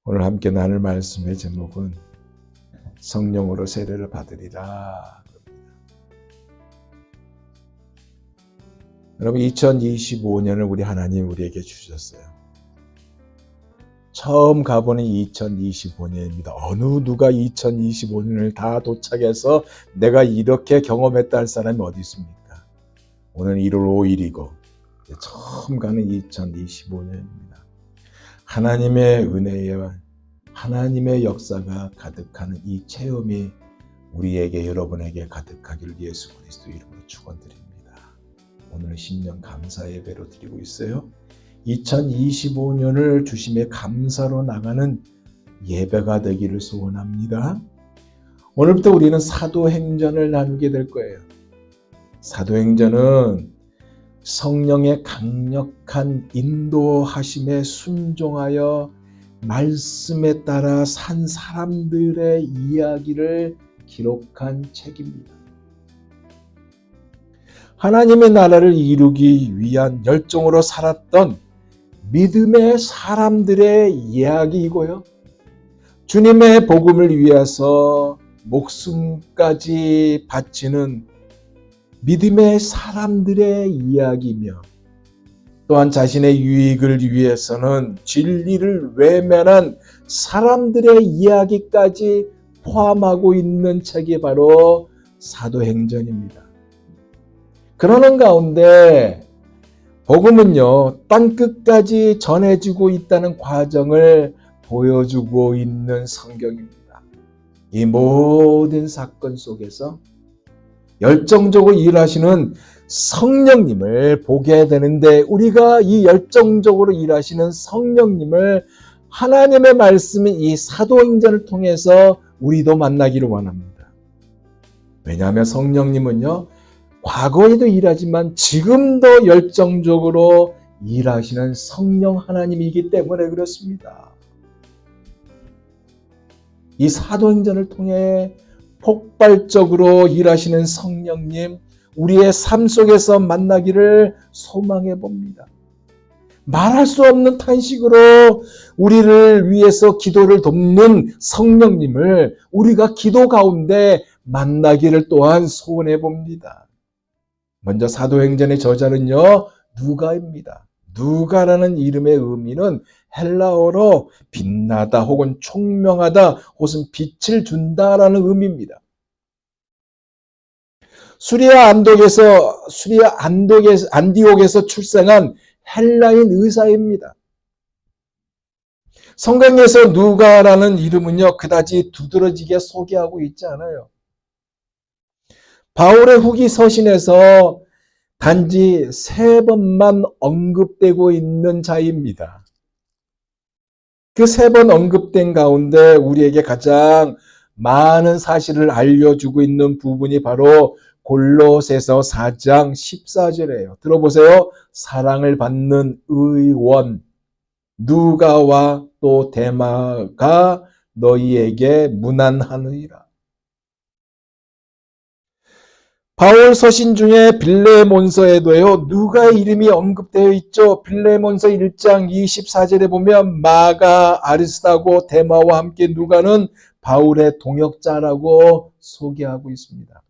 오늘 함께 나눌 말씀의 제목은 성령으로 세례를 받으리라. 여러분, 2025년을 우리 하나님 우리에게 주셨어요. 처음 가보는 2025년입니다. 어느 누가 2025년을 다 도착해서 내가 이렇게 경험했다 할 사람이 어디 있습니까? 오늘 1월 5일이고 처음 가는 2025년입니다. 하나님의 은혜와 하나님의 역사가 가득하는 이 체험이 우리에게 여러분에게 가득하기를 예수 그리스도 이름으로 축원드립니다. 오늘 신년 감사 예배로 드리고 있어요. 2025년을 주심에 감사로 나가는 예배가 되기를 소원합니다. 오늘부터 우리는 사도행전을 나누게 될 거예요. 사도행전은 성령의 강력한 인도하심에 순종하여 말씀에 따라 산 사람들의 이야기를 기록한 책입니다. 하나님의 나라를 이루기 위한 열정으로 살았던 믿음의 사람들의 이야기이고요. 주님의 복음을 위해서 목숨까지 바치는 믿음의 사람들의 이야기이며 또한 자신의 유익을 위해서는 진리를 외면한 사람들의 이야기까지 포함하고 있는 책이 바로 사도행전입니다. 그러는 가운데 복음은요, 땅끝까지 전해지고 있다는 과정을 보여주고 있는 성경입니다. 이 모든 사건 속에서 열정적으로 일하시는 성령님을 보게 되는데 우리가 이 열정적으로 일하시는 성령님을 하나님의 말씀인 이 사도행전을 통해서 우리도 만나기를 원합니다. 왜냐하면 성령님은요, 과거에도 일하지만 지금도 열정적으로 일하시는 성령 하나님이기 때문에 그렇습니다. 이 사도행전을 통해 폭발적으로 일하시는 성령님, 우리의 삶 속에서 만나기를 소망해 봅니다. 말할 수 없는 탄식으로 우리를 위해서 기도를 돕는 성령님을 우리가 기도 가운데 만나기를 또한 소원해 봅니다. 먼저 사도행전의 저자는요, 누가입니다. 누가라는 이름의 의미는 헬라어로 빛나다 혹은 총명하다 혹은 빛을 준다라는 의미입니다. 수리아 안디옥에서 출생한 헬라인 의사입니다. 성경에서 누가라는 이름은요, 그다지 두드러지게 소개하고 있지 않아요. 바울의 후기 서신에서 단지 3번만 언급되고 있는 자입니다. 그 3번 언급된 가운데 우리에게 가장 많은 사실을 알려주고 있는 부분이 바로 골로새서 4장 14절이에요. 들어보세요. 사랑을 받는 의원 누가와 또 데마가 너희에게 문안하느니라. 바울 서신 중에 빌레몬서에도요, 누가의 이름이 언급되어 있죠. 빌레몬서 1장 24절에 보면 마가, 아리스다고, 데마와 함께 누가는 바울의 동역자라고 소개하고 있습니다.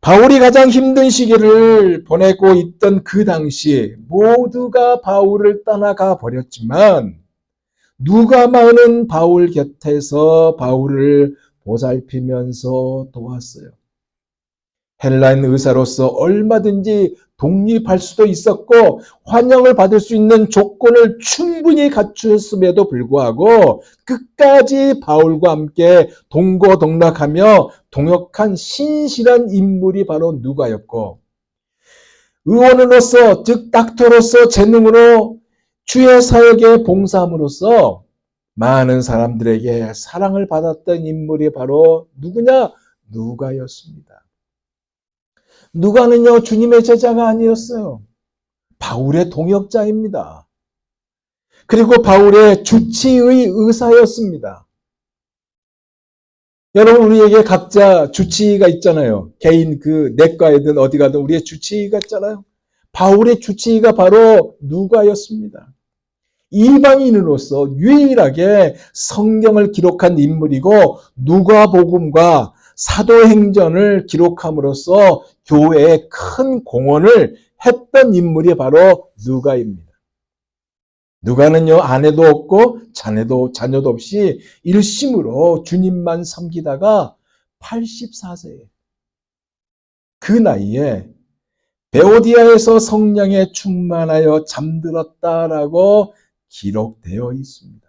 바울이 가장 힘든 시기를 보내고 있던 그 당시 모두가 바울을 떠나가 버렸지만 누가만은 바울 곁에서 바울을 보살피면서 도왔어요. 헬라인 의사로서 얼마든지 독립할 수도 있었고 환영을 받을 수 있는 조건을 충분히 갖추었음에도 불구하고 끝까지 바울과 함께 동고동락하며 동역한 신실한 인물이 바로 누가였고, 의원으로서 즉 닥터로서 재능으로 주의 사역에 봉사함으로써 많은 사람들에게 사랑을 받았던 인물이 바로 누구냐? 누가였습니다. 누가는요, 주님의 제자가 아니었어요. 바울의 동역자입니다. 그리고 바울의 주치의 의사였습니다. 여러분, 우리에게 각자 주치의가 있잖아요. 개인 그 내과에든 어디 가든 우리의 주치의가 있잖아요. 바울의 주치의가 바로 누가였습니다. 이방인으로서 유일하게 성경을 기록한 인물이고 누가복음과 사도행전을 기록함으로써 교회에 큰 공헌을 했던 인물이 바로 누가입니다. 누가는요, 아내도 없고 자녀도 없이 일심으로 주님만 섬기다가 84세에 그 나이에 베오디아에서 성령에 충만하여 잠들었다라고 기록되어 있습니다.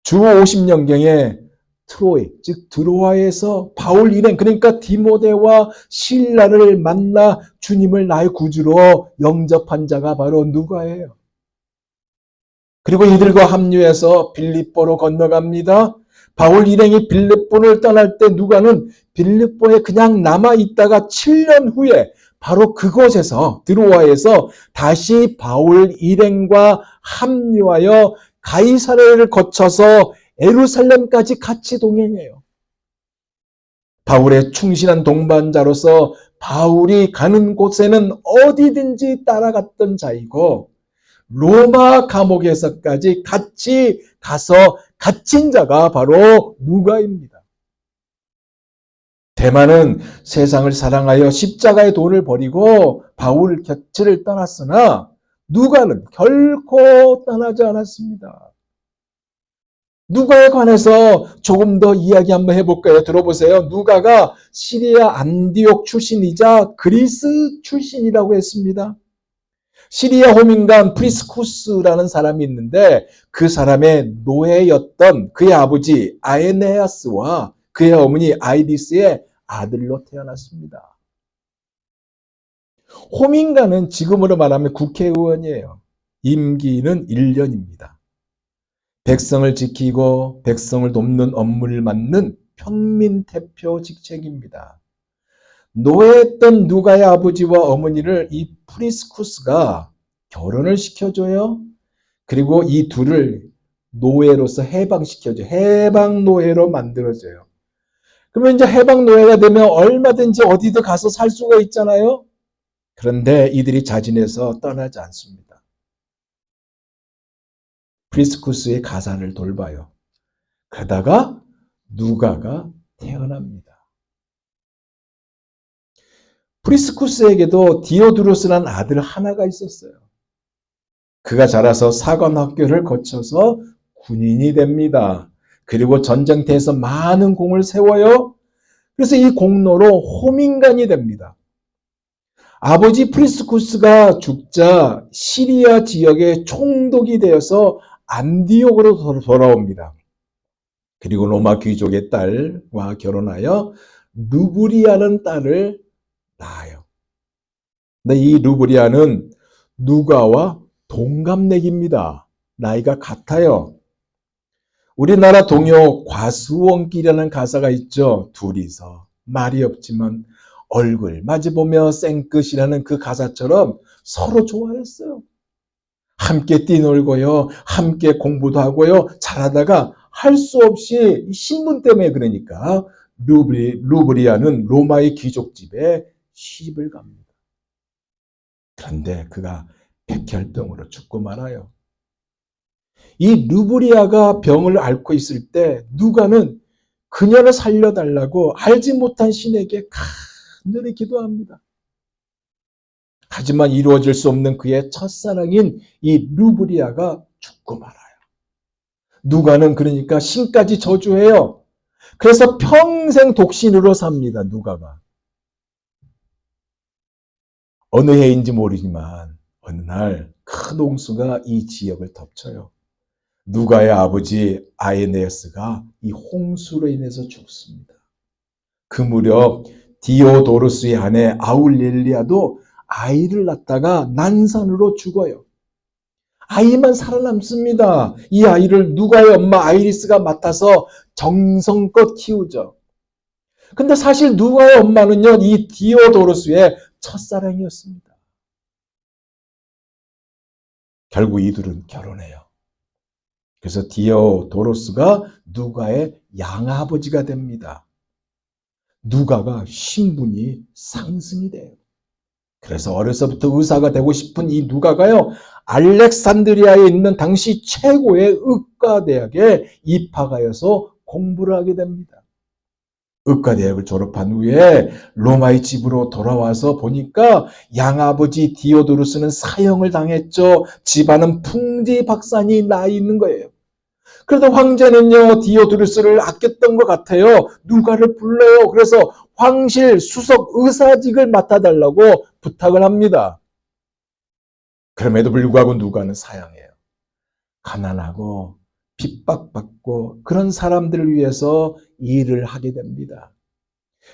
주 50년경에 트로이, 즉 드로아에서 바울 일행, 그러니까 디모데와 실라를 만나 주님을 나의 구주로 영접한 자가 바로 누가예요. 그리고 이들과 합류해서 빌립보로 건너갑니다. 바울 일행이 빌립보를 떠날 때 누가는 빌립보에 그냥 남아있다가 7년 후에 바로 그곳에서 드로아에서 다시 바울 일행과 합류하여 가이사랴를 거쳐서 예루살렘까지 같이 동행해요. 바울의 충실한 동반자로서 바울이 가는 곳에는 어디든지 따라갔던 자이고 로마 감옥에서까지 같이 가서 갇힌 자가 바로 누가입니다. 대만은 세상을 사랑하여 십자가의 도를 버리고 바울 곁을 떠났으나 누가는 결코 떠나지 않았습니다. 누가에 관해서 조금 더 이야기 한번 해볼까요? 들어보세요. 누가가 시리아 안디옥 출신이자 그리스 출신이라고 했습니다. 시리아 호민관 프리스쿠스라는 사람이 있는데 그 사람의 노예였던 그의 아버지 아에네아스와 그의 어머니 아이디스의 아들로 태어났습니다. 호민관은 지금으로 말하면 국회의원이에요. 임기는 1년입니다. 백성을 지키고 백성을 돕는 업무를 맡는 평민대표 직책입니다. 노예했던 누가의 아버지와 어머니를 이 프리스쿠스가 결혼을 시켜줘요. 그리고 이 둘을 노예로서 해방시켜줘요. 해방노예로 만들어줘요. 그러면 이제 해방노예가 되면 얼마든지 어디도 가서 살 수가 있잖아요. 그런데 이들이 자진해서 떠나지 않습니다. 프리스쿠스의 가사를 돌봐요. 그러다가 누가가 태어납니다. 프리스쿠스에게도 디오드루스라는 아들 하나가 있었어요. 그가 자라서 사관학교를 거쳐서 군인이 됩니다. 그리고 전쟁터에서 많은 공을 세워요. 그래서 이 공로로 호민관이 됩니다. 아버지 프리스쿠스가 죽자 시리아 지역에 총독이 되어서 안디옥으로 돌아옵니다. 그리고 로마 귀족의 딸과 결혼하여 루브리아는 딸을 낳아요. 근데 이 루브리아는 누가와 동갑내기입니다. 나이가 같아요. 우리나라 동요 과수원길이라는 가사가 있죠. 둘이서 말이 없지만 얼굴 마주보며 쌩끗이라는 그 가사처럼 서로 좋아했어요. 함께 뛰놀고요. 함께 공부도 하고요. 잘하다가 할 수 없이 신분 때문에 그러니까 루브리아는 로마의 귀족집에 시집을 갑니다. 그런데 그가 백혈병으로 죽고 말아요. 이 루브리아가 병을 앓고 있을 때 누가는 그녀를 살려달라고 알지 못한 신에게 간절히 기도합니다. 하지만 이루어질 수 없는 그의 첫사랑인 이 루브리아가 죽고 말아요. 누가는 그러니까 신까지 저주해요. 그래서 평생 독신으로 삽니다. 누가가. 어느 해인지 모르지만 어느 날 큰 홍수가 이 지역을 덮쳐요. 누가의 아버지 아에네스가 이 홍수로 인해서 죽습니다. 그 무렵 디오도루스의 아내 아울렐리아도 아이를 낳다가 난산으로 죽어요. 아이만 살아남습니다. 이 아이를 누가의 엄마 아이리스가 맡아서 정성껏 키우죠. 근데 사실 누가의 엄마는요, 이 디오도루스의 첫사랑이었습니다. 결국 이들은 결혼해요. 그래서 디오도루스가 누가의 양아버지가 됩니다. 누가가 신분이 상승이 돼요. 그래서 어려서부터 의사가 되고 싶은 이 누가가요, 알렉산드리아에 있는 당시 최고의 의과대학에 입학하여서 공부를 하게 됩니다. 의과대학을 졸업한 후에 로마의 집으로 돌아와서 보니까 양아버지 디오도루스는 사형을 당했죠. 집안은 풍지박산이 나 있는 거예요. 그래도 황제는요, 디오도루스를 아꼈던 것 같아요. 누가를 불러요. 그래서 황실 수석 의사직을 맡아달라고 부탁을 합니다. 그럼에도 불구하고 누가는 사양해요. 가난하고 핍박받고 그런 사람들을 위해서 일을 하게 됩니다.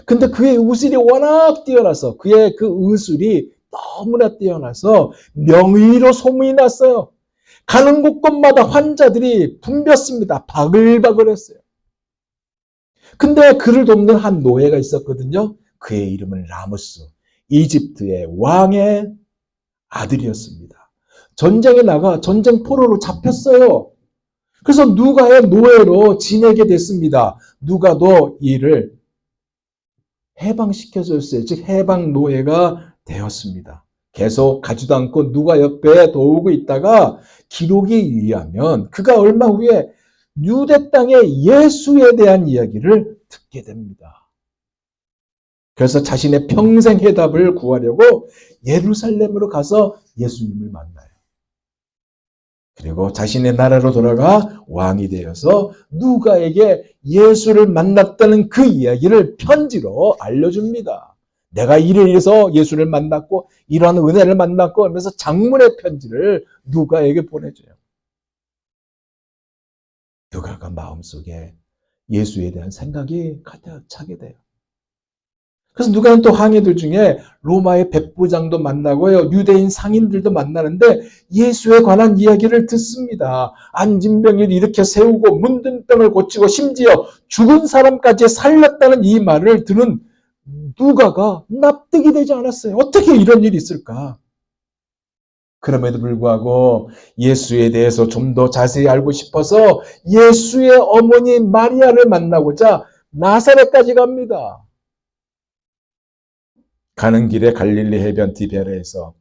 근데 그의 의술이 워낙 뛰어나서, 그의 그 의술이 너무나 뛰어나서 명의로 소문이 났어요. 가는 곳곳마다 환자들이 붐볐습니다. 바글바글했어요. 근데 그를 돕는 한 노예가 있었거든요. 그의 이름은 라무스, 이집트의 왕의 아들이었습니다. 전쟁에 나가 전쟁 포로로 잡혔어요. 그래서 누가의 노예로 지내게 됐습니다. 누가도 이를 해방시켜줬어요. 즉 해방 노예가 되었습니다. 계속 가지도 않고 누가 옆에 도우고 있다가 기록에 의하면 그가 얼마 후에 유대 땅의 예수에 대한 이야기를 듣게 됩니다. 그래서 자신의 평생 해답을 구하려고 예루살렘으로 가서 예수님을 만나요. 그리고 자신의 나라로 돌아가 왕이 되어서 누가에게 예수를 만났다는 그 이야기를 편지로 알려줍니다. 내가 이래서 예수를 만났고 이러한 은혜를 만났고 하면서 장문의 편지를 누가에게 보내줘요. 누가가 마음속에 예수에 대한 생각이 가득 차게 돼요. 그래서 누가는 또 항해들 중에 로마의 백부장도 만나고요, 유대인 상인들도 만나는데 예수에 관한 이야기를 듣습니다. 안진병을 이렇게 세우고 문둥병을 고치고 심지어 죽은 사람까지 살렸다는 이 말을 들은 누가가 납득이 되지 않았어요. 어떻게 이런 일이 있을까? 그럼에도 불구하고 예수에 대해서 좀 더 자세히 알고 싶어서 예수의 어머니 마리아를 만나고자 나사렛까지 갑니다. 가는 길에 갈릴리 해변 디베레에서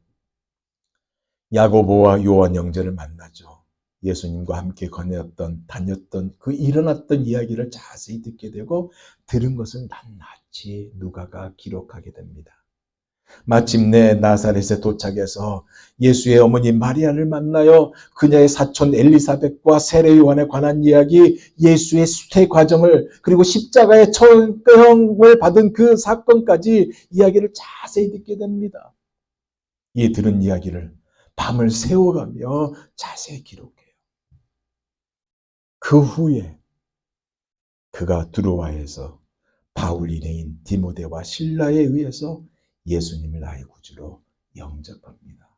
야고보와 요한 형제를 만나죠. 예수님과 함께 다녔던 그 일어났던 이야기를 자세히 듣게 되고 들은 것을 낱낱이 누가가 기록하게 됩니다. 마침내 나사렛에 도착해서 예수의 어머니 마리아를 만나요. 그녀의 사촌 엘리사벳과 세례 요한에 관한 이야기, 예수의 수태 과정을, 그리고 십자가의 처형을 받은 그 사건까지 이야기를 자세히 듣게 됩니다. 이 들은 이야기를 밤을 새워가며 자세히 기록해요. 그 후에 그가 두로아에서 바울 일행인 디모데와 실라에 의해서 예수님을 나의 구주로 영접합니다.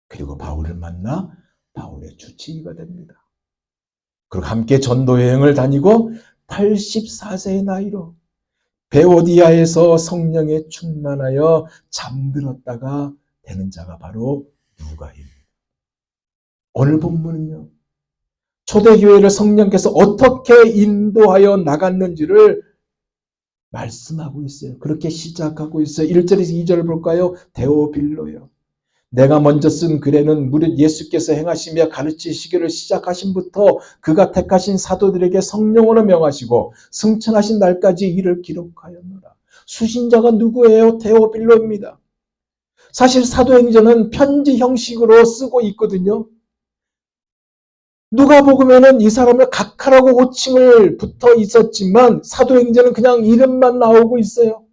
그리고 바울을 만나 바울의 주치의가 됩니다. 그리고 함께 전도 여행을 다니고 84세의 나이로 베오디아에서 성령에 충만하여 잠들었다가 되는 자가 바로 누가입니다. 오늘 본문은요, 초대교회를 성령께서 어떻게 인도하여 나갔는지를 말씀하고 있어요. 그렇게 시작하고 있어요. 1절에서 2절을 볼까요? 데오빌로요. 내가 먼저 쓴 글에는 무릇 예수께서 행하시며 가르치시기를 시작하신부터 그가 택하신 사도들에게 성령으로 명하시고 승천하신 날까지 이를 기록하였노라. 수신자가 누구예요? 데오빌로입니다. 사실 사도행전은 편지 형식으로 쓰고 있거든요. 누가복음에는 이 사람을 각하라고 호칭을 붙어 있었지만 사도행전은 그냥 이름만 나오고 있어요.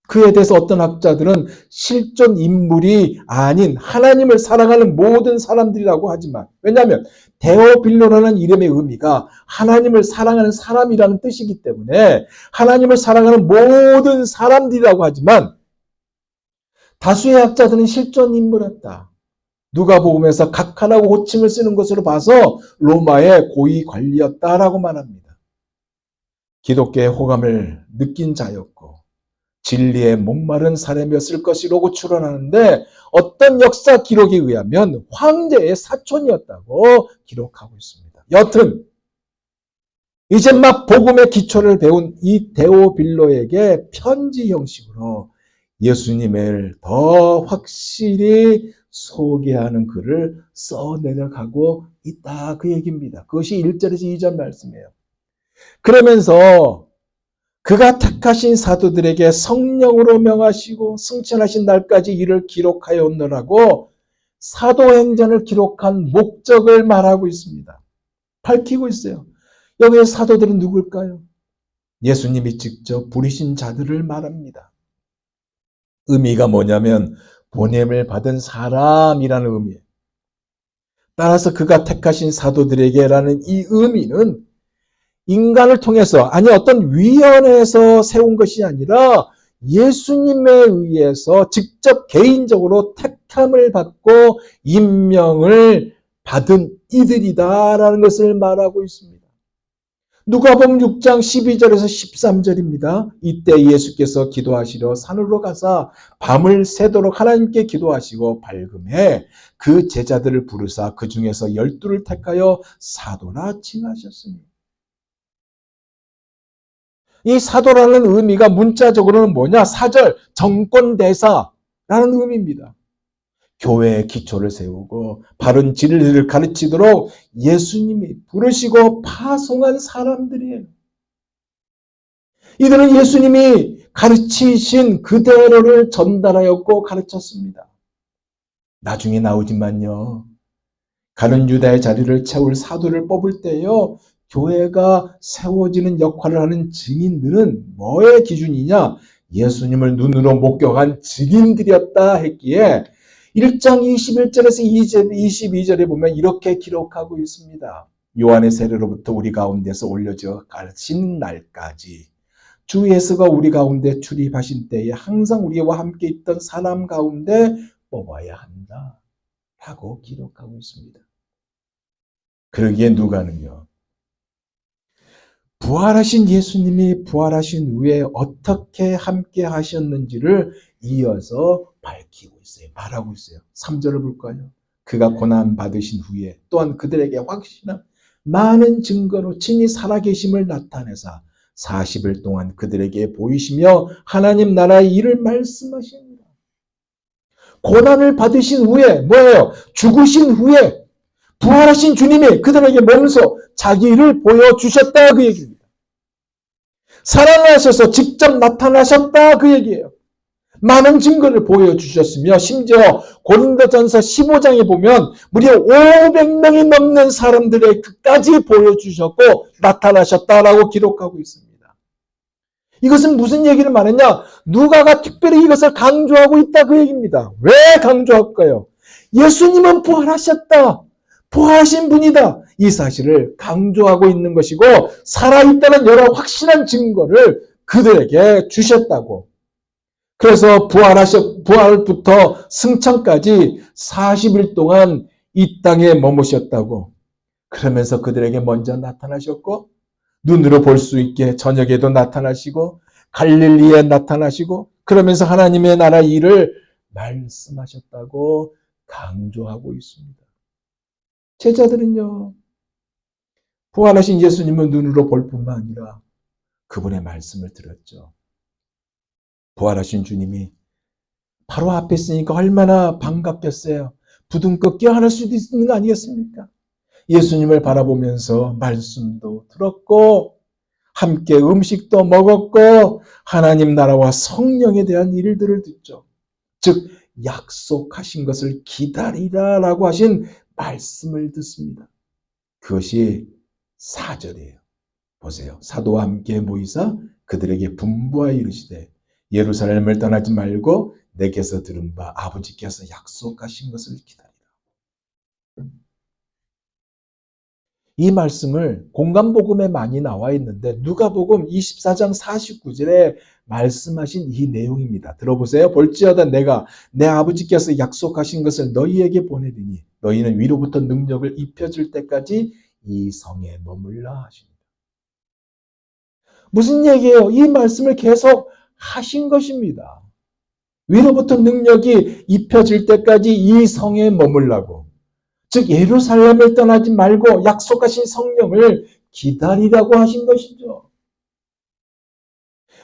그에 대해서 어떤 학자들은 실존 인물이 아닌 하나님을 사랑하는 모든 사람들이라고 하지만, 왜냐하면 데오빌로라는 이름의 의미가 하나님을 사랑하는 사람이라는 뜻이기 때문에 하나님을 사랑하는 모든 사람들이라고 하지만 다수의 학자들은 실존 인물이었다. 누가복음에서 각하라고 호칭을 쓰는 것으로 봐서 로마의 고위 관리였다라고 말합니다. 기독교의 호감을 느낀 자였고 진리에 목마른 사람이었을 것이라고 추론하는데 어떤 역사 기록에 의하면 황제의 사촌이었다고 기록하고 있습니다. 여튼 이제 막 복음의 기초를 배운 이 데오빌로에게 편지 형식으로 예수님을 더 확실히 소개하는 글을 써내려가고 있다. 그 얘기입니다. 그것이 1절에서 2절 말씀이에요. 그러면서 그가 택하신 사도들에게 성령으로 명하시고 승천하신 날까지 이를 기록하였느라고 사도행전을 기록한 목적을 말하고 있습니다. 밝히고 있어요. 여기에 사도들은 누굴까요? 예수님이 직접 부르신 자들을 말합니다. 의미가 뭐냐면 보냄을 받은 사람이라는 의미예요. 따라서 그가 택하신 사도들에게라는 이 의미는 인간을 통해서, 아니 어떤 위원회에서 세운 것이 아니라 예수님에 의해서 직접 개인적으로 택함을 받고 임명을 받은 이들이다라는 것을 말하고 있습니다. 누가복음 6장 12절에서 13절입니다. 이때 예수께서 기도하시러 산으로 가사 밤을 새도록 하나님께 기도하시고 밝음에 그 제자들을 부르사 그 중에서 12를 택하여 사도라 칭하셨으니. 이 사도라는 의미가 문자적으로는 뭐냐? 사절, 정권대사라는 의미입니다. 교회의 기초를 세우고 바른 진리를 가르치도록 예수님이 부르시고 파송한 사람들이에요. 이들은 예수님이 가르치신 그대로를 전달하였고 가르쳤습니다. 나중에 나오지만요. 가는 유다의 자리를 채울 사도를 뽑을 때요. 교회가 세워지는 역할을 하는 증인들은 뭐의 기준이냐? 예수님을 눈으로 목격한 증인들이었다 했기에 1장 21절에서 22절에 보면 이렇게 기록하고 있습니다. 요한의 세례로부터 우리 가운데서 올려져 가신 날까지 주 예수가 우리 가운데 출입하신 때에 항상 우리와 함께 있던 사람 가운데 뽑아야 한다 라고 기록하고 있습니다. 그러기에 누가는요. 부활하신 예수님이 부활하신 후에 어떻게 함께 하셨는지를 이어서 밝히고 있어요. 말하고 있어요. 3절을 볼까요? 그가 고난 받으신 후에 또한 그들에게 확실한 많은 증거로 친히 살아계심을 나타내사 40일 동안 그들에게 보이시며 하나님 나라의 일을 말씀하십니다. 고난을 받으신 후에 뭐예요? 죽으신 후에 부활하신 주님이 그들에게 몸소 자기 일을 보여주셨다 그 얘기입니다. 살아나셔서 직접 나타나셨다 그 얘기예요. 많은 증거를 보여주셨으며 심지어 고린도전서 15장에 보면 무려 500명이 넘는 사람들에게까지 보여주셨고 나타나셨다라고 기록하고 있습니다. 이것은 무슨 얘기를 말했냐? 누가가 특별히 이것을 강조하고 있다 그 얘기입니다. 왜 강조할까요? 예수님은 부활하셨다. 부활하신 분이다. 이 사실을 강조하고 있는 것이고 살아있다는 여러 확실한 증거를 그들에게 주셨다고. 그래서 부활부터 승천까지 40일 동안 이 땅에 머무셨다고. 그러면서 그들에게 먼저 나타나셨고 눈으로 볼 수 있게 저녁에도 나타나시고 갈릴리에 나타나시고 그러면서 하나님의 나라 일을 말씀하셨다고 강조하고 있습니다. 제자들은요. 부활하신 예수님을 눈으로 볼 뿐만 아니라 그분의 말씀을 들었죠. 부활하신 주님이 바로 앞에 있으니까 얼마나 반갑겠어요. 부둥켜 껴안을 수도 있는 거 아니겠습니까? 예수님을 바라보면서 말씀도 들었고 함께 음식도 먹었고 하나님 나라와 성령에 대한 일들을 듣죠. 즉 약속하신 것을 기다리라라고 하신 말씀을 듣습니다. 그것이 4절이에요. 보세요. 사도와 함께 모이사 그들에게 분부하여 이르시되 예루살렘을 떠나지 말고 내게서 들은 바 아버지께서 약속하신 것을 기다리라. 이 말씀을 공간복음에 많이 나와 있는데 누가복음 24장 49절에 말씀하신 이 내용입니다. 들어보세요. 볼지어다 내가 내 아버지께서 약속하신 것을 너희에게 보내리니 너희는 위로부터 능력을 입혀줄 때까지 이 성에 머물라 하십니다. 무슨 얘기예요? 이 말씀을 계속 하신 것입니다. 위로부터 능력이 입혀질 때까지 이 성에 머물라고. 즉 예루살렘을 떠나지 말고 약속하신 성령을 기다리라고 하신 것이죠.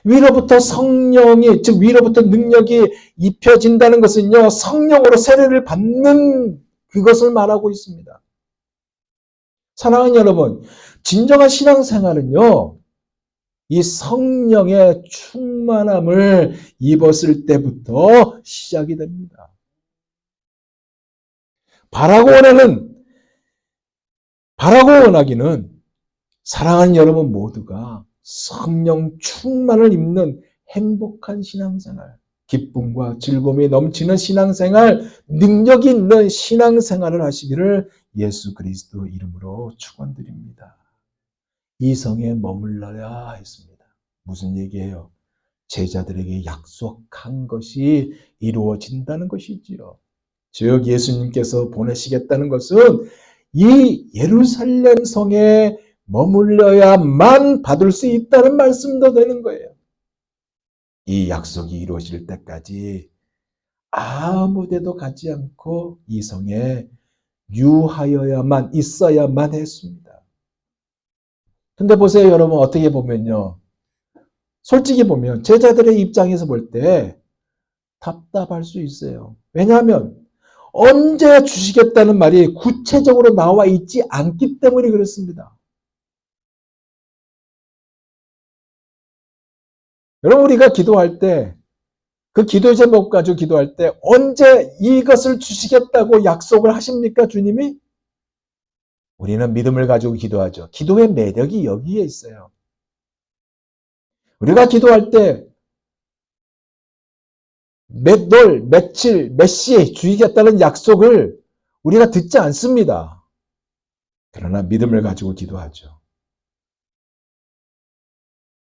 위로부터 성령이, 즉 위로부터 능력이 입혀진다는 것은요, 성령으로 세례를 받는 그것을 말하고 있습니다. 사랑하는 여러분, 진정한 신앙생활은요, 이 성령의 충만함을 입었을 때부터 시작이 됩니다. 바라고 원하기는 사랑하는 여러분 모두가 성령 충만을 입는 행복한 신앙생활, 기쁨과 즐거움이 넘치는 신앙생활, 능력이 있는 신앙생활을 하시기를 예수 그리스도 이름으로 축원드립니다. 이 성에 머물러야 했습니다. 무슨 얘기예요? 제자들에게 약속한 것이 이루어진다는 것이지요. 즉 예수님께서 보내시겠다는 것은 이 예루살렘 성에 머물러야만 받을 수 있다는 말씀도 되는 거예요. 이 약속이 이루어질 때까지 아무 데도 가지 않고 이 성에 유하여야만 있어야만 했습니다. 근데 보세요, 여러분. 어떻게 보면요, 솔직히 보면 제자들의 입장에서 볼 때 답답할 수 있어요. 왜냐하면 언제 주시겠다는 말이 구체적으로 나와 있지 않기 때문에 그렇습니다. 여러분, 우리가 기도할 때, 그 기도 제목 가지고 기도할 때 언제 이것을 주시겠다고 약속을 하십니까, 주님이? 우리는 믿음을 가지고 기도하죠. 기도의 매력이 여기에 있어요. 우리가 기도할 때 몇 월, 며칠, 몇 시에 주시겠다는 약속을 우리가 듣지 않습니다. 그러나 믿음을 가지고 기도하죠.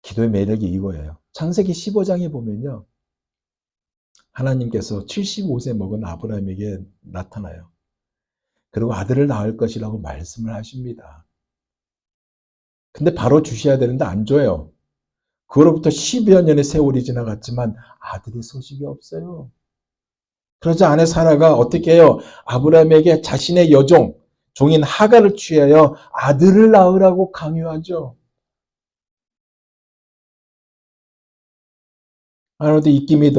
기도의 매력이 이거예요. 창세기 15장에 보면요, 하나님께서 75세 먹은 아브라함에게 나타나요. 그리고 아들을 낳을 것이라고 말씀을 하십니다. 근데 바로 주셔야 되는데 안 줘요. 그로부터 10여 년의 세월이 지나갔지만 아들의 소식이 없어요. 그러자 아내 사라가 어떻게 해요? 아브라함에게 자신의 여종, 종인 하가를 취하여 아들을 낳으라고 강요하죠. 아무래도 입김이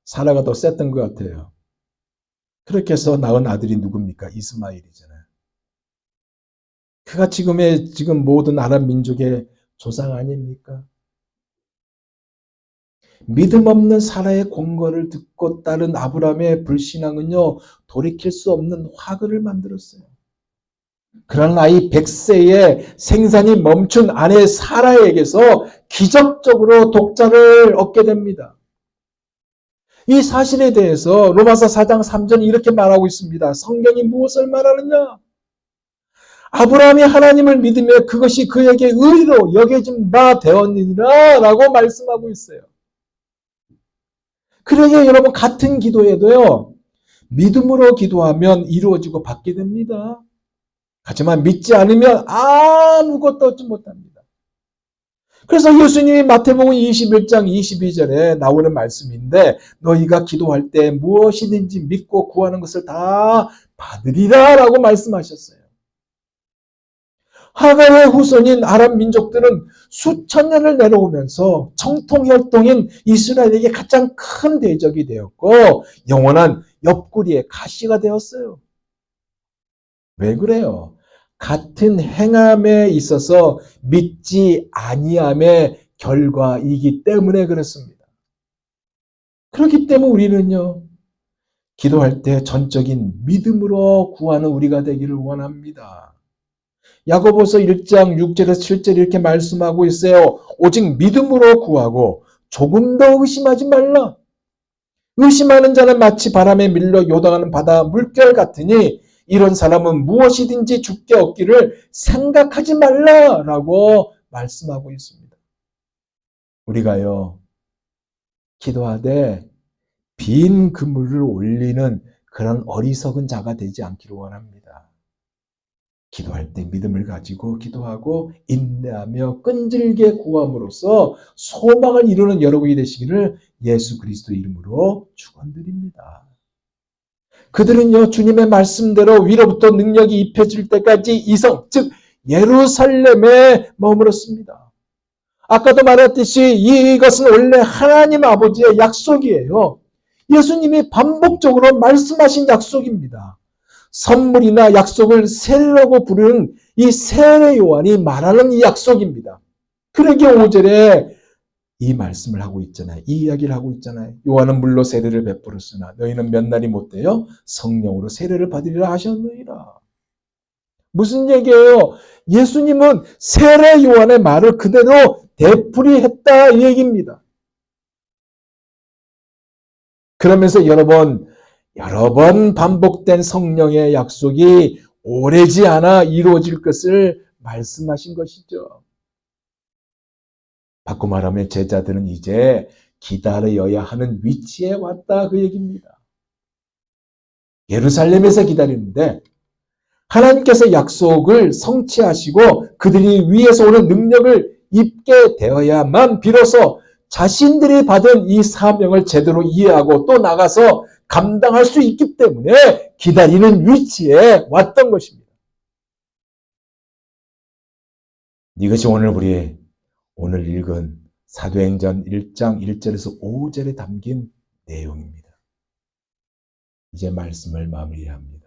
사라가 더 셌던 것 같아요. 그렇게 해서 낳은 아들이 누굽니까? 이스마엘이잖아요. 그가 지금 모든 아랍 민족의 조상 아닙니까? 믿음 없는 사라의 권고를 듣고 따른 아브라함의 불신앙은요, 돌이킬 수 없는 화근을 만들었어요. 그런 나이 100세에 생산이 멈춘 아내 사라에게서 기적적으로 독자를 얻게 됩니다. 이 사실에 대해서 로마서 4장 3절이 이렇게 말하고 있습니다. 성경이 무엇을 말하느냐? 아브라함이 하나님을 믿으며 그것이 그에게 의로 여겨진 바 되었느니라 라고 말씀하고 있어요. 그러게 여러분, 같은 기도에도요, 믿음으로 기도하면 이루어지고 받게 됩니다. 하지만 믿지 않으면 아무것도 얻지 못합니다. 그래서 예수님이 마태복음 21장 22절에 나오는 말씀인데, 너희가 기도할 때 무엇이든지 믿고 구하는 것을 다 받으리라 라고 말씀하셨어요. 하가의 후손인 아랍 민족들은 수천 년을 내려오면서 정통혈통인 이스라엘에게 가장 큰 대적이 되었고 영원한 옆구리의 가시가 되었어요. 왜 그래요? 같은 행함에 있어서 믿지 아니함의 결과이기 때문에 그렇습니다. 그렇기 때문에 우리는요, 기도할 때 전적인 믿음으로 구하는 우리가 되기를 원합니다. 야고보서 1장 6절에서 7절 이렇게 말씀하고 있어요. 오직 믿음으로 구하고 조금 더 의심하지 말라. 의심하는 자는 마치 바람에 밀려 요동하는 바다 물결 같으니 이런 사람은 무엇이든지 주께 얻기를 생각하지 말라라고 말씀하고 있습니다. 우리가요, 기도하되 빈 그물을 올리는 그런 어리석은 자가 되지 않기를 원합니다. 기도할 때 믿음을 가지고 기도하고 인내하며 끈질게 구함으로써 소망을 이루는 여러분이 되시기를 예수 그리스도 이름으로 축원드립니다. 그들은요, 주님의 말씀대로 위로부터 능력이 입혀질 때까지 이성, 즉 예루살렘에 머물었습니다. 아까도 말했듯이 이것은 원래 하나님 아버지의 약속이에요. 예수님이 반복적으로 말씀하신 약속입니다. 선물이나 약속을 세례라고 부르는 이 세례 요한이 말하는 이 약속입니다. 그러기에 5절에 이 말씀을 하고 있잖아요. 이 이야기를 하고 있잖아요. 요한은 물로 세례를 베풀었으나 너희는 몇 날이 못되어 성령으로 세례를 받으리라 하셨느니라. 무슨 얘기예요? 예수님은 세례 요한의 말을 그대로 되풀이했다 이 얘기입니다. 그러면서 여러 번 반복된 성령의 약속이 오래지 않아 이루어질 것을 말씀하신 것이죠. 바꿔 말하면 제자들은 이제 기다려야 하는 위치에 왔다 그 얘기입니다. 예루살렘에서 기다리는데 하나님께서 약속을 성취하시고 그들이 위에서 오는 능력을 입게 되어야만 비로소 자신들이 받은 이 사명을 제대로 이해하고 또 나가서 감당할 수 있기 때문에 기다리는 위치에 왔던 것입니다. 이것이 오늘 읽은 사도행전 1장 1절에서 5절에 담긴 내용입니다. 이제 말씀을 마무리합니다.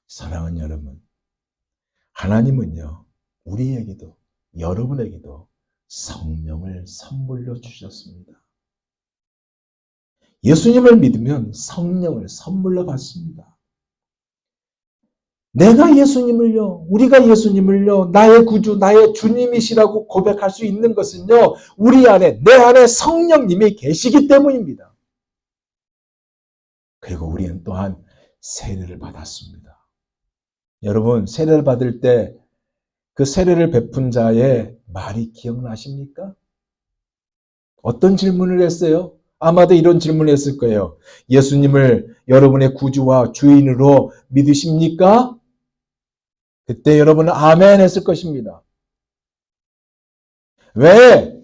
사랑하는 여러분, 하나님은요, 우리에게도 여러분에게도 성령을 선물로 주셨습니다. 예수님을 믿으면 성령을 선물로 받습니다. 내가 예수님을요, 우리가 예수님을요, 나의 구주, 나의 주님이시라고 고백할 수 있는 것은요, 우리 안에, 내 안에 성령님이 계시기 때문입니다. 그리고 우리는 또한 세례를 받았습니다. 여러분, 세례를 받을 때 그 세례를 베푼 자의 말이 기억나십니까? 어떤 질문을 했어요? 아마도 이런 질문을 했을 거예요. 예수님을 여러분의 구주와 주인으로 믿으십니까? 그때 여러분은 아멘 했을 것입니다. 왜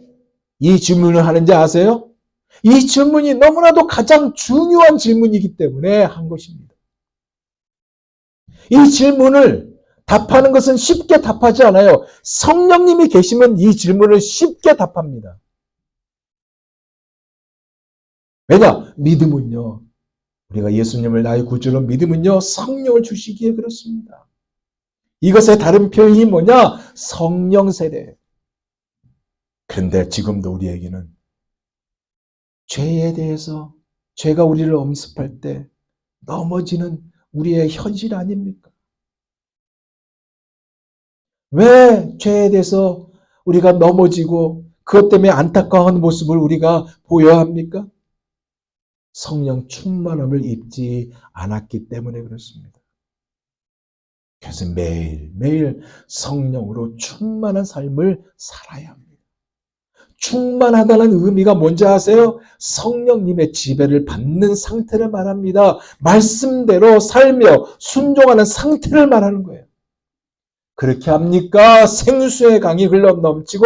이 질문을 하는지 아세요? 이 질문이 너무나도 가장 중요한 질문이기 때문에 한 것입니다. 이 질문을 답하는 것은 쉽게 답하지 않아요. 성령님이 계시면 이 질문을 쉽게 답합니다. 왜냐? 믿음은요. 우리가 예수님을 나의 구주로 믿음은요. 성령을 주시기에 그렇습니다. 이것의 다른 표현이 뭐냐? 성령 세례. 그런데 지금도 우리에게는 죄에 대해서 죄가 우리를 엄습할 때 넘어지는 우리의 현실 아닙니까? 왜 죄에 대해서 우리가 넘어지고 그것 때문에 안타까워하는 모습을 우리가 보여야 합니까? 성령 충만함을 입지 않았기 때문에 그렇습니다. 그래서 매일매일 성령으로 충만한 삶을 살아야 합니다. 충만하다는 의미가 뭔지 아세요? 성령님의 지배를 받는 상태를 말합니다. 말씀대로 살며 순종하는 상태를 말하는 거예요. 그렇게 합니까? 생수의 강이 흘러 넘치고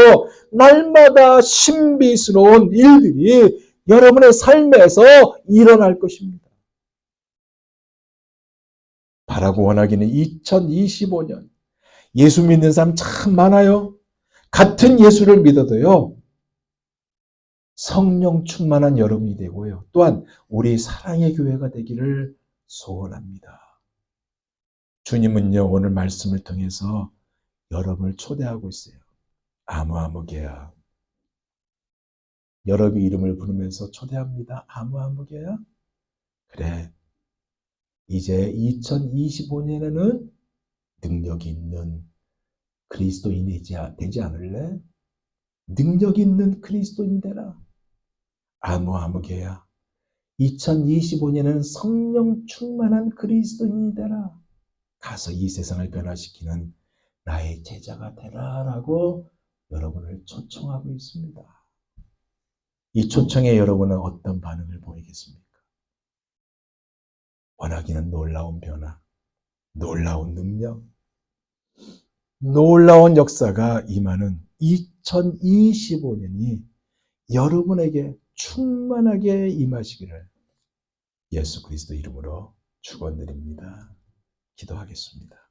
날마다 신비스러운 일들이 여러분의 삶에서 일어날 것입니다. 바라고 원하기는 2025년 예수 믿는 사람 참 많아요. 같은 예수를 믿어도요. 성령 충만한 여러분이 되고요. 또한 우리 사랑의 교회가 되기를 소원합니다. 주님은요. 오늘 말씀을 통해서 여러분을 초대하고 있어요. 아무개야. 여러분의 이름을 부르면서 초대합니다. 아무개야. 그래. 이제 2025년에는 능력 있는 그리스도인이 되지 않을래? 능력 있는 그리스도인이 되라. 아무개야. 2025년에는 성령 충만한 그리스도인이 되라. 가서 이 세상을 변화시키는 나의 제자가 되라라고 여러분을 초청하고 있습니다. 이 초청에 여러분은 어떤 반응을 보이겠습니까? 원하기는 놀라운 변화, 놀라운 능력, 놀라운 역사가 임하는 2025년이 여러분에게 충만하게 임하시기를 예수 그리스도 이름으로 축원드립니다. 기도하겠습니다.